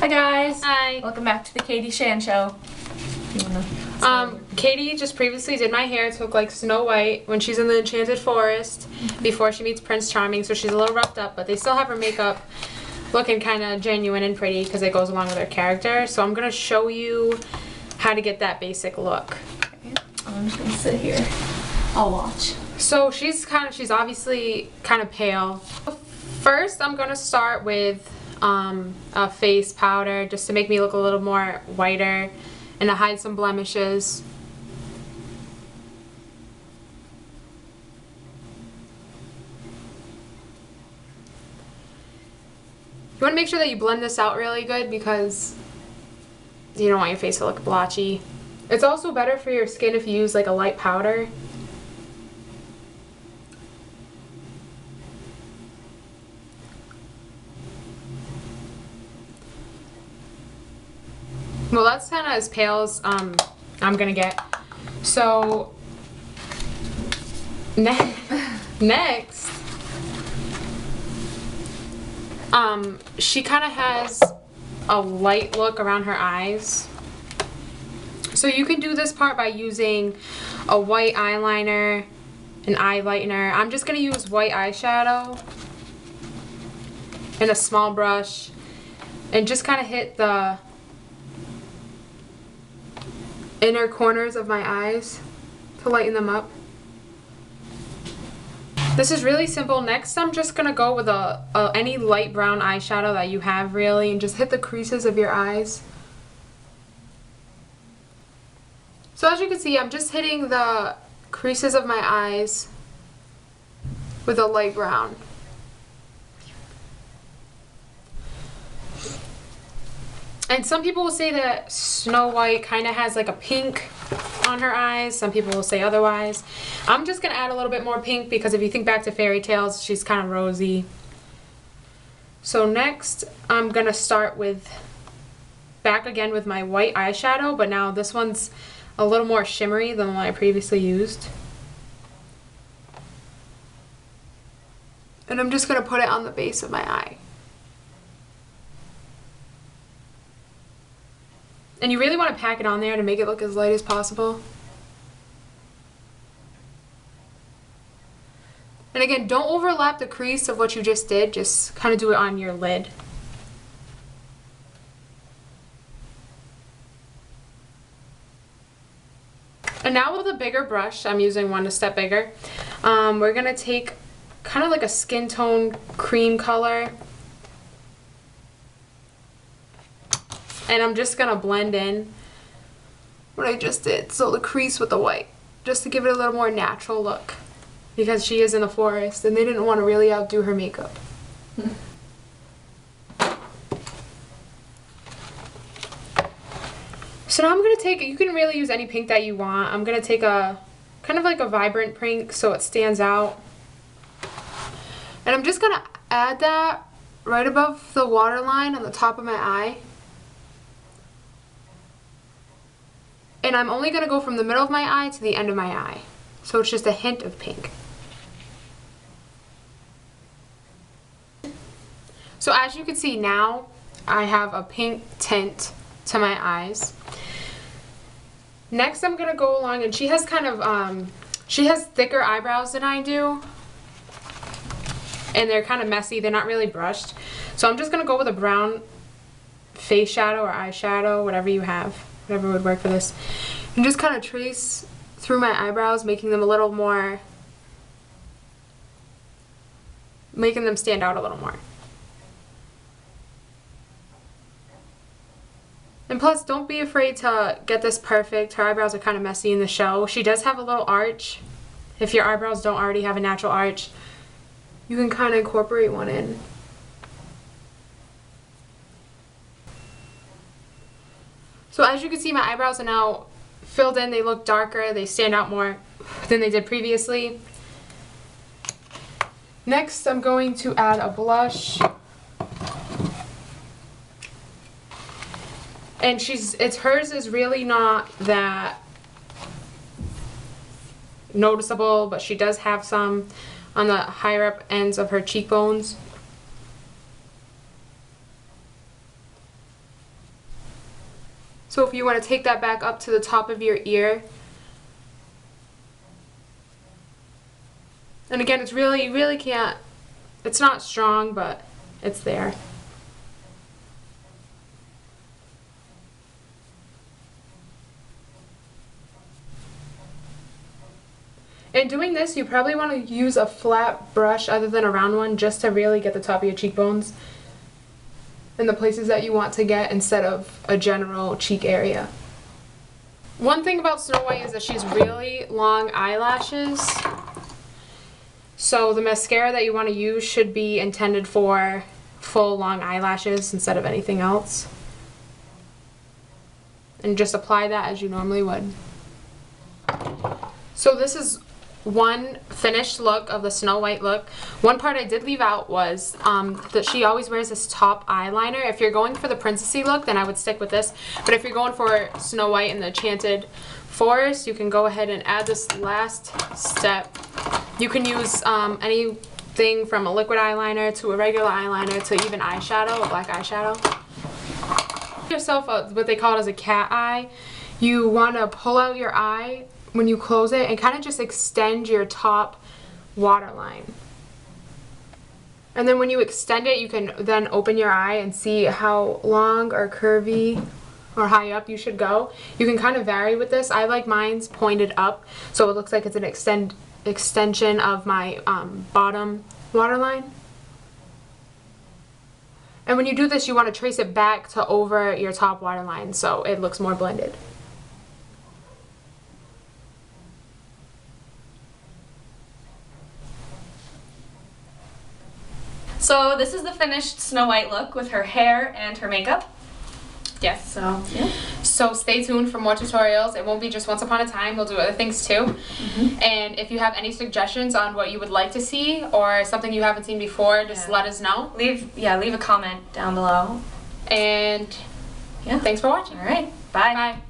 Hi guys. Hi. Welcome back to the Katie Shan Show. Katie just previously did my hair to look like Snow White when she's in the Enchanted Forest before she meets Prince Charming, so she's a little roughed up, but they still have her makeup looking kind of genuine and pretty because it goes along with her character. So I'm going to show you how to get that basic look. Okay. I'm just going to sit here. I'll watch. So she's obviously kind of pale. First, I'm going to start with a face powder just to make me look a little more whiter and to hide some blemishes. You want to make sure that you blend this out really good because you don't want your face to look blotchy. It's also better for your skin if you use like a light powder. Well, that's kind of as pale as I'm gonna get. So next, she kind of has a light look around her eyes. So you can do this part by using a white eyeliner, an eye lightener. I'm just gonna use white eyeshadow and a small brush, and just kind of hit the inner corners of my eyes to lighten them up. This is really simple. Next, I'm just gonna go with any light brown eyeshadow that you have really, and just hit the creases of your eyes. So as you can see, I'm just hitting the creases of my eyes with a light brown. And some people will say that Snow White kind of has like a pink on her eyes. Some people will say otherwise. I'm just going to add a little bit more pink because if you think back to fairy tales, she's kind of rosy. So next, I'm going to start back again with my white eyeshadow, but now this one's a little more shimmery than the one I previously used. And I'm just going to put it on the base of my eye. And you really want to pack it on there to make it look as light as possible. And again, don't overlap the crease of what you just did. Just kind of do it on your lid. And now with a bigger brush, I'm using one a step bigger, we're going to take kind of like a skin tone cream color. And I'm just going to blend in what I just did. So the crease with the white. Just to give it a little more natural look. Because she is in the forest and they didn't want to really outdo her makeup. So now I'm going to take, you can really use any pink that you want. I'm going to take a kind of like a vibrant pink so it stands out. And I'm just going to add that right above the waterline on the top of my eye. And I'm only going to go from the middle of my eye to the end of my eye. So it's just a hint of pink. So as you can see now, I have a pink tint to my eyes. Next I'm going to go along, and she has kind of, she has thicker eyebrows than I do. And they're kind of messy, they're not really brushed. So I'm just going to go with a brown face shadow or eyeshadow, whatever you have. Whatever would work for this. And just kind of trace through my eyebrows, making them a little more, making them stand out a little more. And plus, don't be afraid to get this perfect. Her eyebrows are kind of messy in the show. She does have a little arch. If your eyebrows don't already have a natural arch, you can kind of incorporate one in. So as you can see, my eyebrows are now filled in. They look darker. They stand out more than they did previously. Next, I'm going to add a blush. And hers is really not that noticeable, but she does have some on the higher up ends of her cheekbones. So if you want to take that back up to the top of your ear. And again, it's really, you really can't, it's not strong, but it's there. In doing this, you probably want to use a flat brush other than a round one just to really get the top of your cheekbones in the places that you want to get instead of a general cheek area. One thing about Snow White is that she has really long eyelashes. So the mascara that you want to use should be intended for full long eyelashes instead of anything else. And just apply that as you normally would. So this is one finished look of the Snow White look. One part I did leave out was that she always wears this top eyeliner. If you're going for the princessy look, then I would stick with this. But if you're going for Snow White in the Enchanted Forest, you can go ahead and add this last step. You can use anything from a liquid eyeliner to a regular eyeliner to even eyeshadow, a black eyeshadow. Give yourself what they call it as a cat eye. You want to pull out your eye when you close it and kind of just extend your top waterline. And then when you extend it, you can then open your eye and see how long or curvy or high up you should go. You can kind of vary with this. I like mine's pointed up, so it looks like it's an extension of my bottom waterline. And when you do this, you want to trace it back to over your top waterline so it looks more blended. So this is the finished Snow White look with her hair and her makeup. Yes. So, yeah. So stay tuned for more tutorials. It won't be just once upon a time. We'll do other things too. And if you have any suggestions on what you would like to see or something you haven't seen before, just let us know. Leave a comment down below. And yeah, thanks for watching. All right. Bye. Bye.